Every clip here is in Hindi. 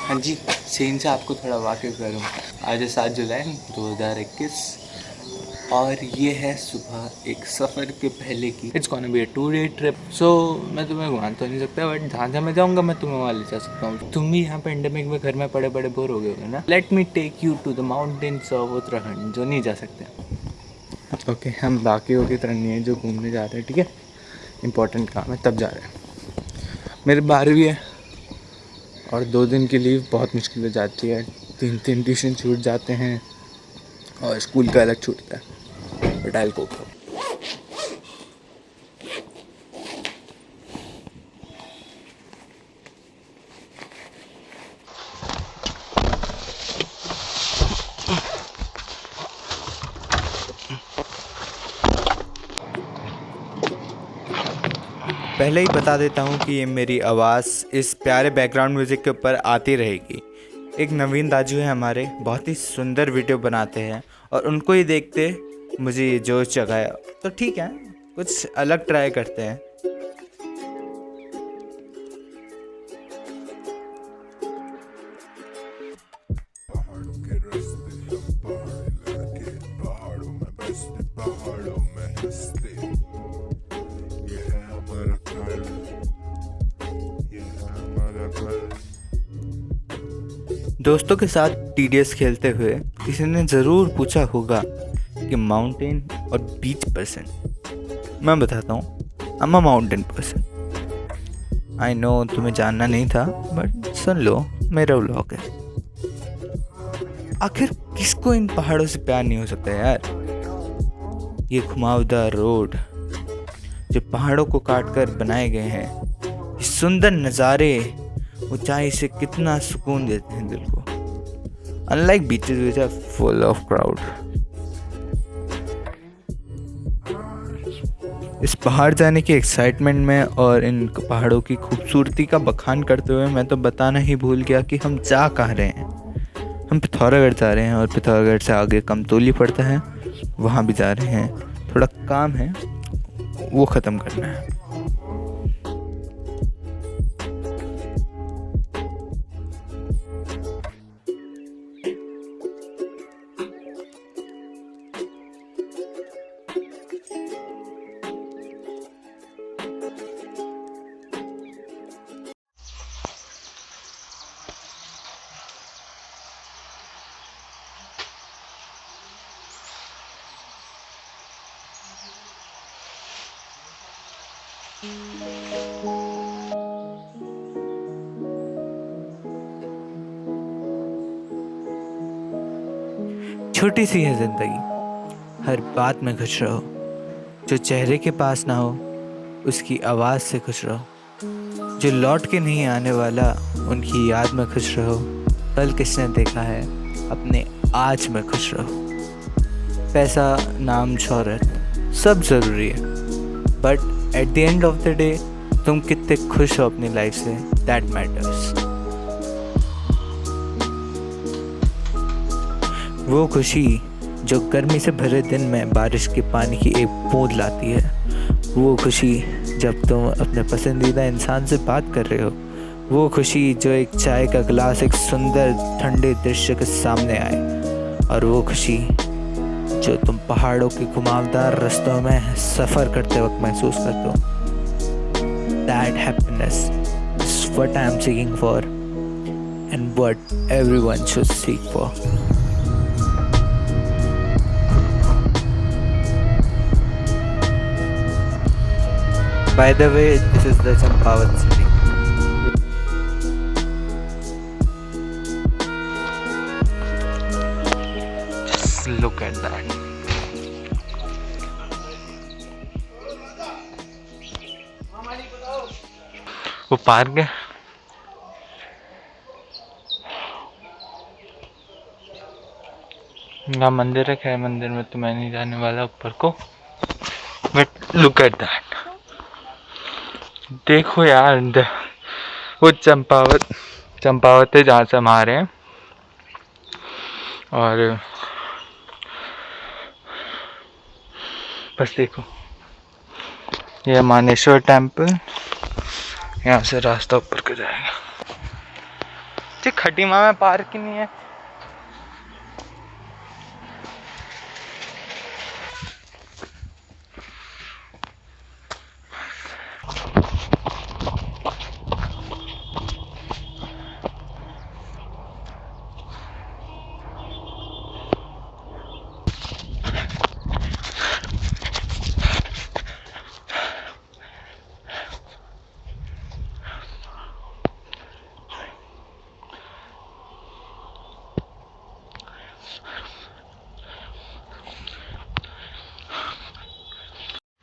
हाँ जी, सीन से आपको थोड़ा वाकिफ़ करूँ। आज है 7 जुलाई 2021 और ये है सुबह एक सफ़र के पहले की। It's gonna be a 2 day trip. So मैं तुम्हें घुमा तो नहीं सकता, बट जहाँ जहाँ मैं जाऊँगा मैं तुम्हें वहाँ ले जा सकता हूँ। तुम भी यहाँ पेंडेमिक में घर में पड़े पड़े बोर हो गए होगे ना। Let me take you to the mountains of Uttarakhand, जो नहीं जा सकते। ओके, हम बाकियों की तरह नहीं है जो घूमने जा रहे हैं, ठीक है। इंपॉर्टेंट काम है तब जा रहे हैं। मेरे 12वीं है और 2 दिन की लीव बहुत मुश्किल हो जाती है। 3 ट्यूशन छूट जाते हैं और स्कूल का अलग छूटता है, बट आई विल गो। पहले ही बता देता हूँ कि ये मेरी आवाज़ इस प्यारे बैकग्राउंड म्यूज़िक के ऊपर आती रहेगी। एक नवीन दाजू है हमारे, बहुत ही सुंदर वीडियो बनाते हैं और उनको ही देखते मुझे ये जोश जगाया, तो ठीक है कुछ अलग ट्राई करते हैं। दोस्तों के साथ टीडीएस खेलते हुए किसी ने ज़रूर पूछा होगा कि माउंटेन और बीच पर्सन। मैं बताता हूँ, I am a mountain person. I know तुम्हें जानना नहीं था, बट सुन लो, मेरा व्लॉग है। आखिर किसको इन पहाड़ों से प्यार नहीं हो सकता यार। ये घुमावदार रोड जो पहाड़ों को काट कर बनाए गए हैं, ये सुंदर नज़ारे ऊंचाई से कितना सुकून देते हैं दिल को। Unlike beaches which are full of crowd. इस पहाड़ जाने की एक्साइटमेंट में और इन पहाड़ों की खूबसूरती का बखान करते हुए मैं तो बताना ही भूल गया कि हम जा कहाँ रहे हैं। हम पिथौरागढ़ जा रहे हैं और पिथौरागढ़ से आगे कमतौली पड़ता है, वहाँ भी जा रहे हैं। थोड़ा काम है, वो ख़त्म करना है। छोटी सी है जिंदगी, हर बात में खुश रहो। जो चेहरे के पास ना हो उसकी आवाज़ से खुश रहो। जो लौट के नहीं आने वाला उनकी याद में खुश रहो। कल किसने देखा है, अपने आज में खुश रहो। पैसा, नाम, शोहरत सब ज़रूरी है, but at the end of the day तुम कितने खुश हो अपनी लाइफ से, दैट मैटर्स। वो खुशी जो गर्मी से भरे दिन में बारिश के पानी की एक बूंद लाती है। वो खुशी जब तुम अपने पसंदीदा इंसान से बात कर रहे हो। वो खुशी जो एक चाय का गिलास एक सुंदर ठंडे दृश्य के सामने आए। और वो खुशी जो तुम पहाड़ों के घुमावदार रास्तों में सफ़र करते वक्त महसूस करते हो। That happiness is what I am seeking for and what everyone should seek for. By the way, this is the Champawat city. Just look at that. वो पार्क है, यहाँ मंदिर है। मंदिर में तो मैं नहीं जाने वाला ऊपर को, बट लुक एट दैट। देखो यार, वो चंपावत है जहाँ से हम आ रहे हैं। और बस देखो, ये मानेश्वर टेम्पल, यहाँ से रास्ता ऊपर को जाएगा। नीचे खटीमा में पार्क ही नहीं है।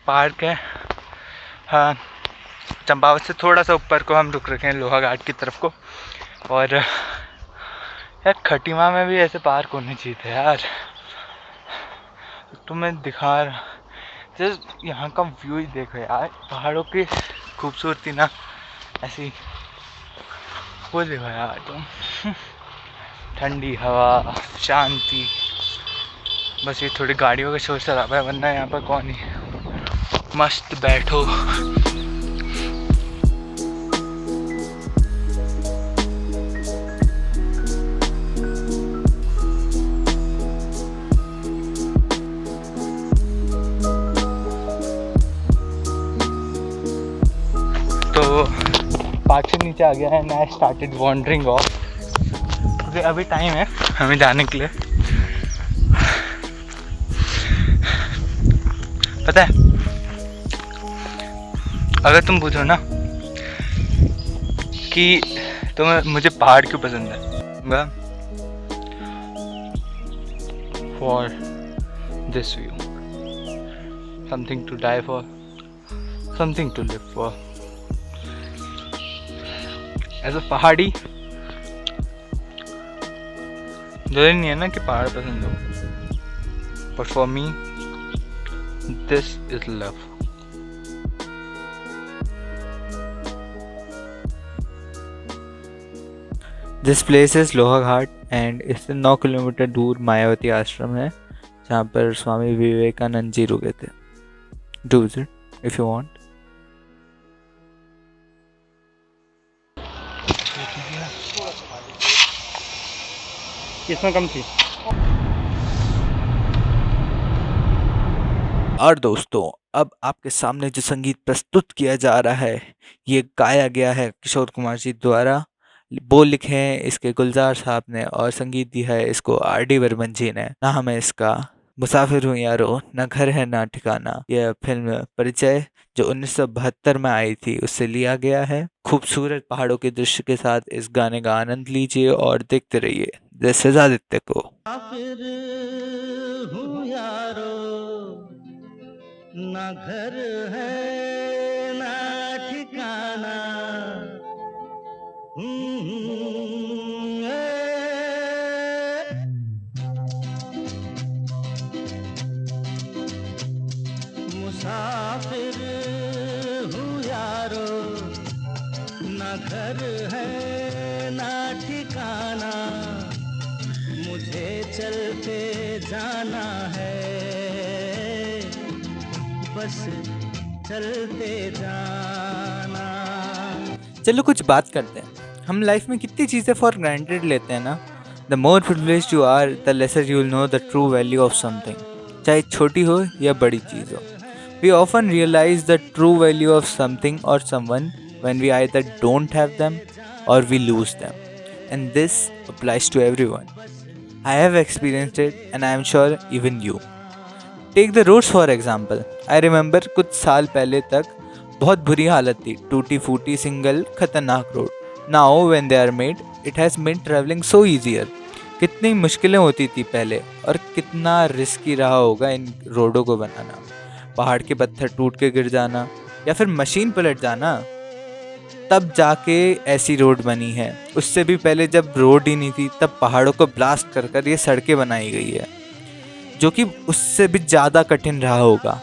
पार्क है, हाँ, चंपावत से थोड़ा सा ऊपर को हम रुक रखे हैं लोहाघाट की तरफ को। और यार खटीमा में भी ऐसे पार्क होने चाहिए थे यार। तो मैं दिखा रहा, जस्ट यहाँ का व्यू ही देखो यार, पहाड़ों की खूबसूरती ना ऐसी, वो देखो यार तुम, ठंडी हवा, शांति। बस ये थोड़ी गाड़ियों का शोर शराबा है, वरना यहाँ पर कौन ही, मस्त बैठो। तो पार्क से नीचे आ गया है, मैं स्टार्टेड वॉन्डरिंग ऑफ, क्योंकि अभी टाइम है हमें जाने के लिए। पता है, अगर तुम पूछो ना कि तुम्हें मुझे पहाड़ क्यों पसंद है, for this view, something to die for, something to live for. As a पहाड़ी जरूरी नहीं है ना कि पहाड़ पसंद हो, but for me this is love. This place is Lohaghat and इससे 9 किलोमीटर दूर मायावती आश्रम है, जहाँ पर स्वामी विवेकानंद जी रुके थे। Do visit if you want. इसमें कम थी। और दोस्तों, अब आपके सामने जो संगीत प्रस्तुत किया जा रहा है, ये गाया गया है किशोर कुमार जी द्वारा। बोल लिखे हैं इसके गुलजार साहब ने और संगीत दिया है इसको RD बर्मन जी ने। नाम है इसका मुसाफिर हूँ यारो, ना घर है ना ठिकाना। यह फिल्म परिचय जो 1972 में आई थी उससे लिया गया है। खूबसूरत पहाड़ों के दृश्य के साथ इस गाने का आनंद लीजिए और देखते रहिए दिस इज आदित्य को। मुसाफिर हूँ यारो, ना घर है ना ठिकाना। मुसाफिर हूँ यारो, ना घर है ना ठिकाना। मुझे चलते जाना है, बस चलते जाना। चलो कुछ बात करते हैं। हम लाइफ में कितनी चीज़ें फॉर ग्रांटेड लेते हैं ना। The more privileged you are the lesser you will know the true value of something, चाहे छोटी हो या बड़ी चीज़ हो। We often realise the true value of something और someone when we either don't have them or we lose them, and this applies to everyone. I have experienced it and I am sure even you. Take the roads for example. I remember कुछ साल पहले तक बहुत बुरी हालत थी, टूटी फूटी सिंगल खतरनाक road. Now when they are made, it has made traveling so easier. कितनी मुश्किलें होती थी पहले और कितना रिस्की रहा होगा इन रोडों को बनाना। पहाड़ के पत्थर टूट के गिर जाना या फिर मशीन पलट जाना, तब जाके ऐसी रोड बनी है। उससे भी पहले जब रोड ही नहीं थी तब पहाड़ों को ब्लास्ट कर कर ये सड़कें बनाई गई है, जो कि उससे भी ज़्यादा कठिन रहा होगा।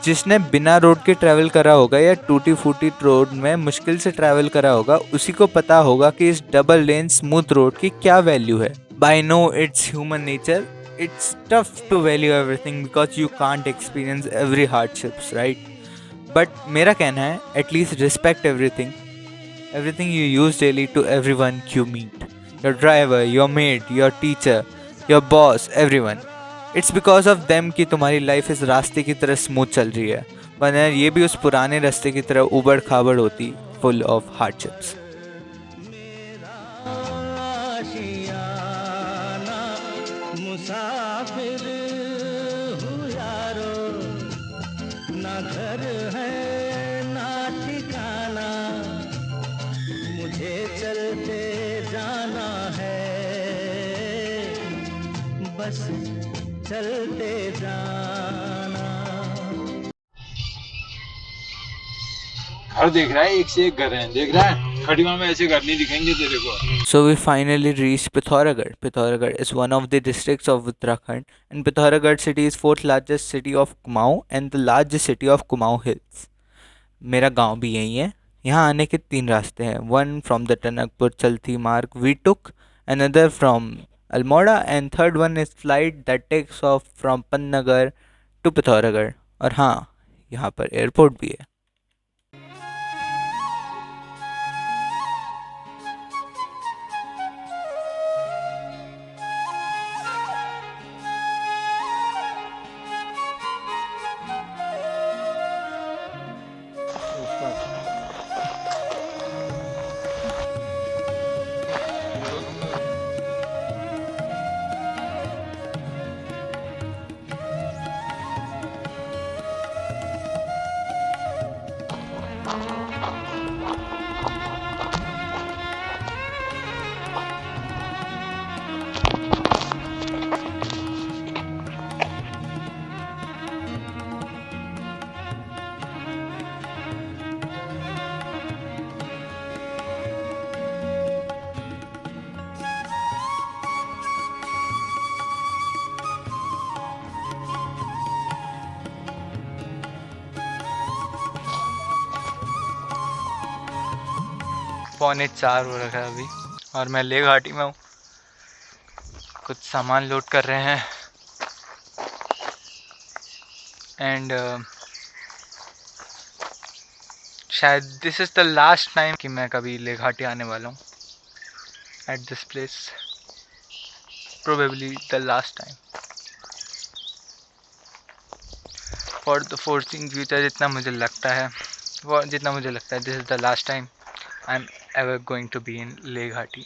जिसने बिना रोड के ट्रैवल करा होगा या टूटी फूटी रोड में मुश्किल से ट्रैवल करा होगा, उसी को पता होगा कि इस डबल लेन स्मूथ रोड की क्या वैल्यू है। By know it's human nature, it's tough to value everything because you can't experience every hardships, right? But मेरा कहना है at least respect everything you use daily to everyone you meet. your driver, your mate, your teacher, your boss, everyone. It's because of them कि तुम्हारी लाइफ इस रास्ते की तरह स्मूथ चल रही है, वरना ये भी उस पुराने रास्ते की तरह उबड़ खाबड़ होती, फुल ऑफ हार्डशिप्स. आशियाना मुसाफिर हूँ यारो, ना घर है ना ठिकाना, मुझे चलते जाना है, बस चलते जाना. घर देख रहा है, एक से एक घर है, देख रहा है. खड़ीमा में ऐसे घर नहीं दिखेंगे तेरे को. So we finally reached Pithoragarh. Pithoragarh is one of the districts of Uttarakhand, and Pithoragarh city is fourth largest city of Kumaon and the largest city of Kumaon Hills. मेरा गांव भी यही है. यहाँ आने के 3 रास्ते हैं. One from the Tanakpur Chalthi mark we took, another from Almora, and third one is flight that takes off from Pantnagar to Pithoragarh. और हाँ, यहाँ पर एयरपोर्ट भी है. पौने 4 हो रखा है अभी और मैं लेह घाटी में हूँ. कुछ सामान लोड कर रहे हैं एंड शायद this is the last time कि मैं कभी लेह घाटी आने वाला हूँ at this place. Probably the last time for the forcing future. जितना मुझे लगता है this is the last time I'm ever going to be in Leh Ghati.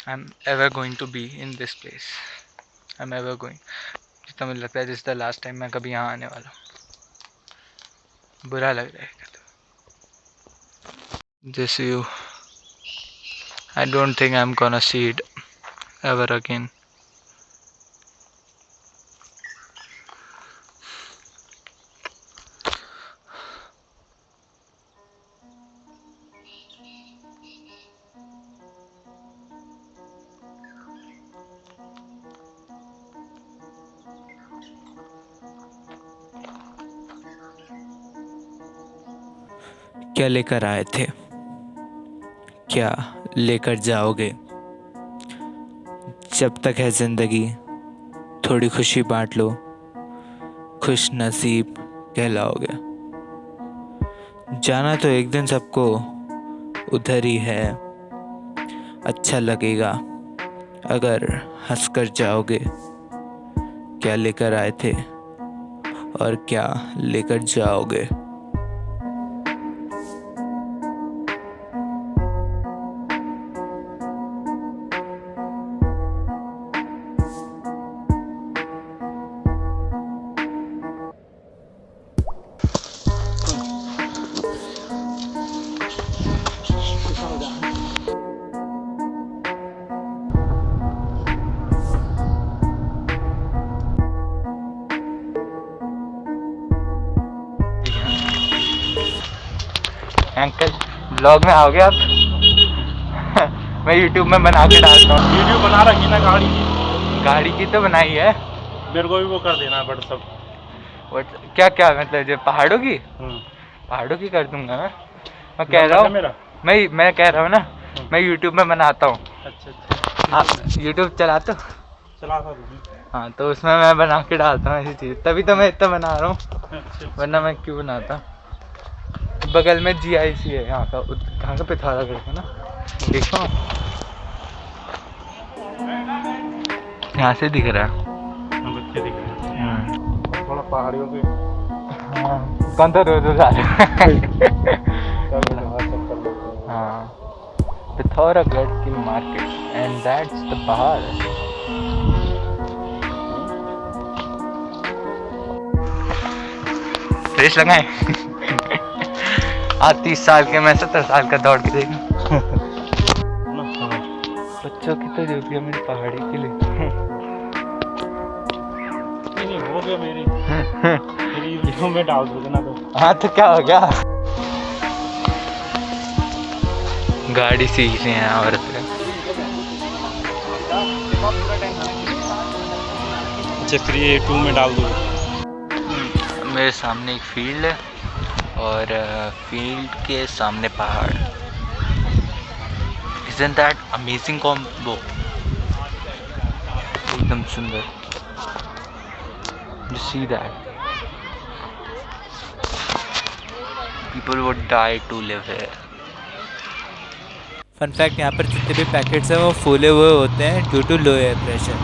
I'm ever going to be in this place. I'm ever going. जितना मुझे लगता है this is the last time मैं कभी यहाँ आने वाला हूँ. बुरा लग रहा है. This view. I don't think I'm gonna see it ever again. क्या लेकर आए थे, क्या लेकर जाओगे? जब तक है ज़िंदगी थोड़ी खुशी बांट लो, खुश नसीब कहलाओगे. जाना तो एक दिन सबको उधर ही है. अच्छा लगेगा अगर हंसकर जाओगे. क्या लेकर आए थे और क्या लेकर जाओगे? अंकल ब्लॉग में आओगे आप? मैं यूट्यूब में बना के डालता हूँ. वीडियो बना रखी ना गाड़ी की तो बनाई है. मेरे को भी वो कर देना व्हाट्सअप. क्या क्या मतलब जो पहाड़ों की कर दूंगा मैं कह रहा हूँ. मैं कह रहा हूँ ना, मैं यूट्यूब में बनाता हूँ. अच्छा. आप यूट्यूब चलाते हो? चलाता हूँ. हाँ, तो उसमें मैं बना के डालता हूँ ऐसी चीज़. तभी तो मैं इतना बना रहा हूँ, वरना मैं क्यों बनाता. बगल में GIC है यहाँ का, कहाँ का, पिथौरागढ़ का ना. देखो यहाँ से दिख रहा है। हम बच्चे दिख रहे हैं थोड़ा पहाड़ियों पे हाँ कौन सा रोज रोज आ रहा है चक्कर लेते हैं। हाँ पिथौरागढ़ की मार्केट एंड दैट्स द पहाड़। रेस लगाए आज 30 साल के मैं 70 साल का दौड़ के देखूं। बच्चों की तो जो भी है मेरी पहाड़ी के लिए। नहीं हो गया मेरी वीडियो में डाल दो ना तो। हाँ तो क्या हो गया। गाड़ी सीख रहे हैं और अच्छा 3A2 में डाल दो। मेरे सामने एक फील्ड है और फील्ड के सामने पहाड़। Isn't that amazing combo? एकदम सुंदर। You see that? People would die to live here. Fun fact, यहाँ पर जितने भी पैकेट्स हैं वो फूले हुए होते हैं due to low air pressure.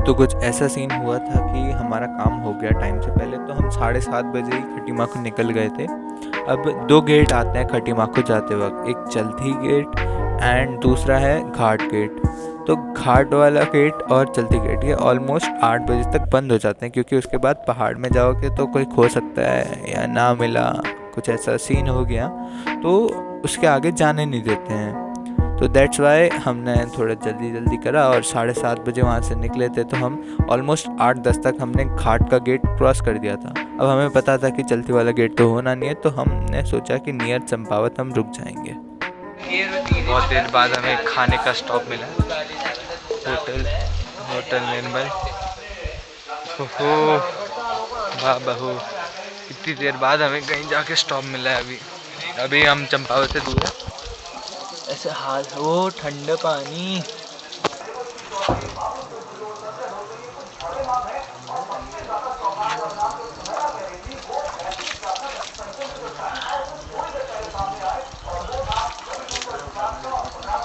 तो कुछ ऐसा सीन हुआ था कि हमारा काम हो गया टाइम से पहले, तो हम 7:30 बजे ही खटीमा को निकल गए थे। अब 2 गेट आते हैं खटीमा को जाते वक्त, एक चलती गेट एंड दूसरा है घाट गेट। तो घाट वाला गेट और चलती गेट ये ऑलमोस्ट 8 बजे तक बंद हो जाते हैं, क्योंकि उसके बाद पहाड़ में जाओगे तो कोई खो सकता है या ना मिला, कुछ ऐसा सीन हो गया तो उसके आगे जाने नहीं देते हैं। तो दैट्स वाई हमने थोड़ा जल्दी करा और 7:30 बजे वहाँ से निकले थे। तो हम ऑलमोस्ट 8:10 तक हमने घाट का गेट क्रॉस कर दिया था। अब हमें पता था कि चलती वाला गेट तो होना नहीं है, तो हमने सोचा कि नियर चंपावत हम रुक जाएंगे। बहुत देर बाद हमें खाने का स्टॉप मिला, होटल निर्मल। ओहो वाह बहू, इतनी देर बाद हमें कहीं जाके स्टॉप मिला है। अभी हम चंपावत से दूर है। ऐसे हाल हो ठंडा पानी।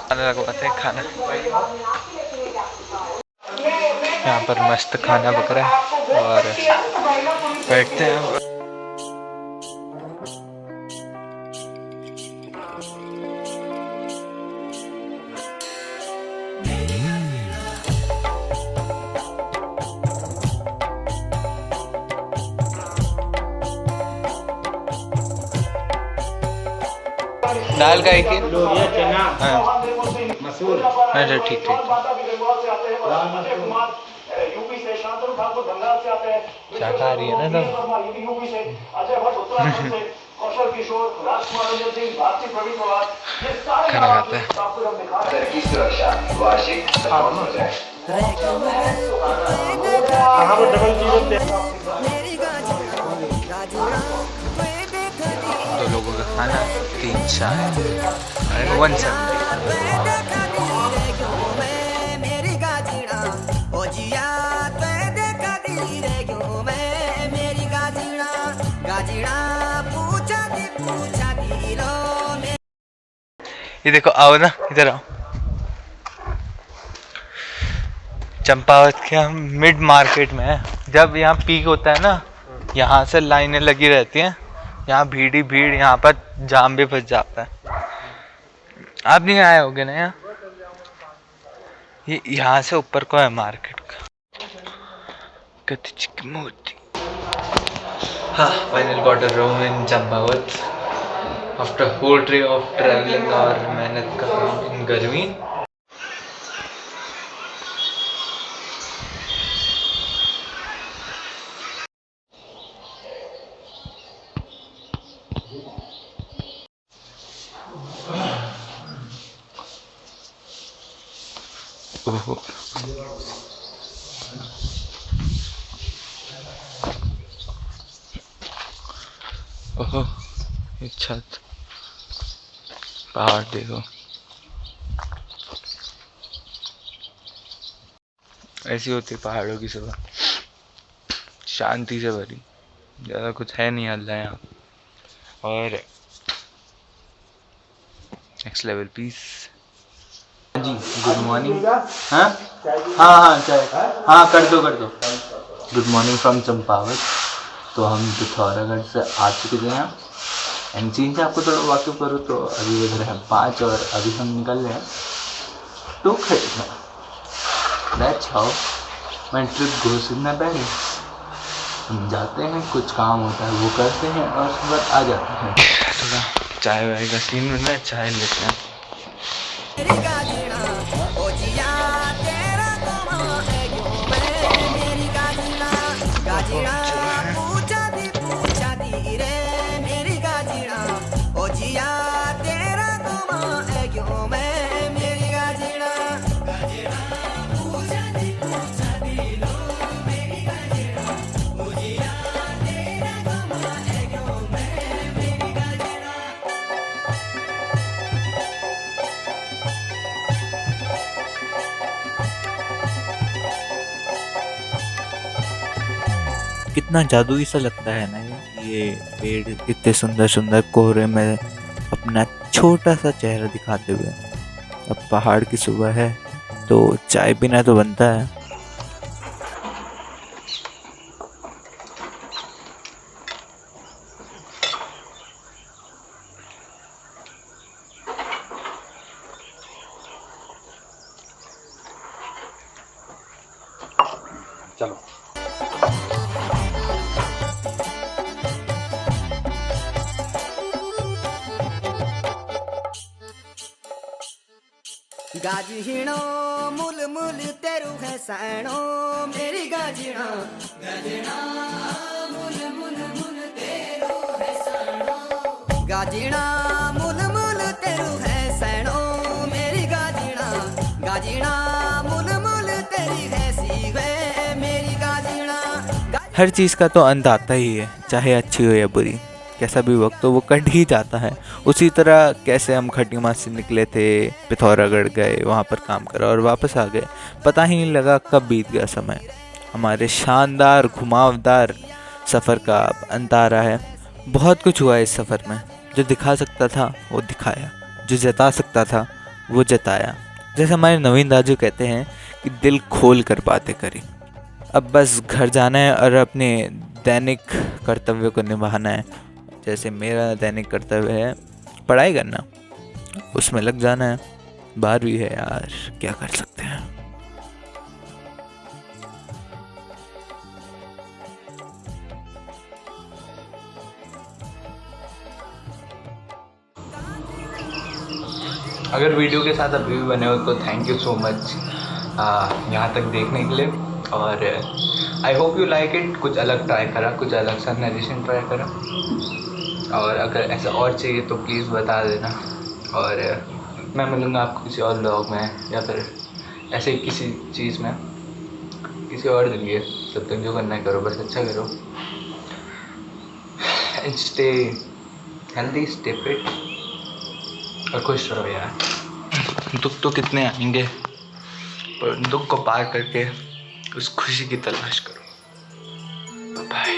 खाना लगवाते हैं खाना। यहाँ पर मस्त खाना पक रहा है और बैठते हैं। दाल का एक ही चना हाँ मसूर अच्छा ठीक शाकाहारी है ना सब। खाना खाते हैं। कहाँ पर डबल जीरो दो लोगों का खाना, 3 चाय और 1 सब्जी। ये देखो, आओ ना इधर आओ। चंपावत के हम मिड मार्केट में है। जब यहाँ पीक होता है ना, यहाँ से लाइनें लगी रहती हैं, यहाँ भीड़ ही भीड़, यहाँ पर जाम भी फंस जाता है। आप नहीं आए होगे ना यहाँ? ये यहाँ से ऊपर को है मार्केट का। कतिच की मूर्ति। हाँ, final got a room in Champawat after whole day of travelling और मेहनत का इन गर्मी। ओहो ओहो, ये छत, पहाड़ देखो। ऐसी होती है पहाड़ों की सुबह, शांति से भरी, ज़्यादा कुछ है नहीं हल्ला यहाँ और नेक्स्ट लेवल पीस। जी गुड मॉर्निंग। हाँ हाँ हाँ चाय, हाँ कर दो। Good morning from Champawat. तो हम पिथौरागढ़ से आ चुके थे यहाँ एंड चीन से आपको थोड़ा वाकिफ करूँ तो अभी बज रहे हैं 5 और अभी हम निकल रहे हैं तो खरीदना। That's how my trip goes in the bag. हम जाते हैं, कुछ काम होता है वो करते हैं और सुबह आ जाते हैं। थोड़ा चाय वाय का सीन बन रहा है, चाय लेते हैं। कितना जादुई सा लगता है ना ये पेड़ इतने सुंदर सुंदर कोहरे में अपना छोटा सा चेहरा दिखाते हुए। अब पहाड़ की सुबह है तो चाय पीना तो बनता है। चलो गाजीणो मुल मुल तेरू है सैनो मेरी गाजीणा गाजीणा मुल मुल मुल तेरू है सैनो गाजीणा मुल मुल तेरू है सैनो मेरी गाजीणा गाजीणा मुल मुल तेरी है सी वे मेरी गाजीणा। हर चीज़ का तो अंत आता ही है, चाहे अच्छी हो या बुरी। कैसा भी वक्त हो वो कट ही जाता है। उसी तरह कैसे हम खटीमा से निकले थे, पिथौरागढ़ गए, वहाँ पर काम करा और वापस आ गए, पता ही नहीं लगा कब बीत गया समय। हमारे शानदार घुमावदार सफ़र का अब अंत आ रहा है। बहुत कुछ हुआ इस सफ़र में। जो दिखा सकता था वो दिखाया, जो जता सकता था वो जताया। जैसे हमारे नवीन दाजू कहते हैं कि दिल खोल कर बातें करी। अब बस घर जाना है और अपने दैनिक कर्तव्य को निभाना है। जैसे मेरा दैनिक कर्तव्य है पढ़ाई करना, उसमें लग जाना है। 12वीं है यार, क्या कर सकते हैं। अगर वीडियो के साथ अभी भी बने हो तो थैंक यू सो मच यहाँ तक देखने के लिए। और I hope you like it. कुछ अलग ट्राई करा, कुछ अलग सा नरेशन ट्राई करा। और अगर ऐसा और चाहिए तो प्लीज़ बता देना। और मैं मिलूँगा आपको किसी और व्लॉग में या फिर ऐसे ही किसी चीज़ में किसी और दिन के। तब तक जो करना है करो, बस अच्छा करो and stay healthy, stay fit और खुश रहो यार। दुख तो कितने आएंगे पर दुख को पार करके उस खुशी की तलाश करो। बाय।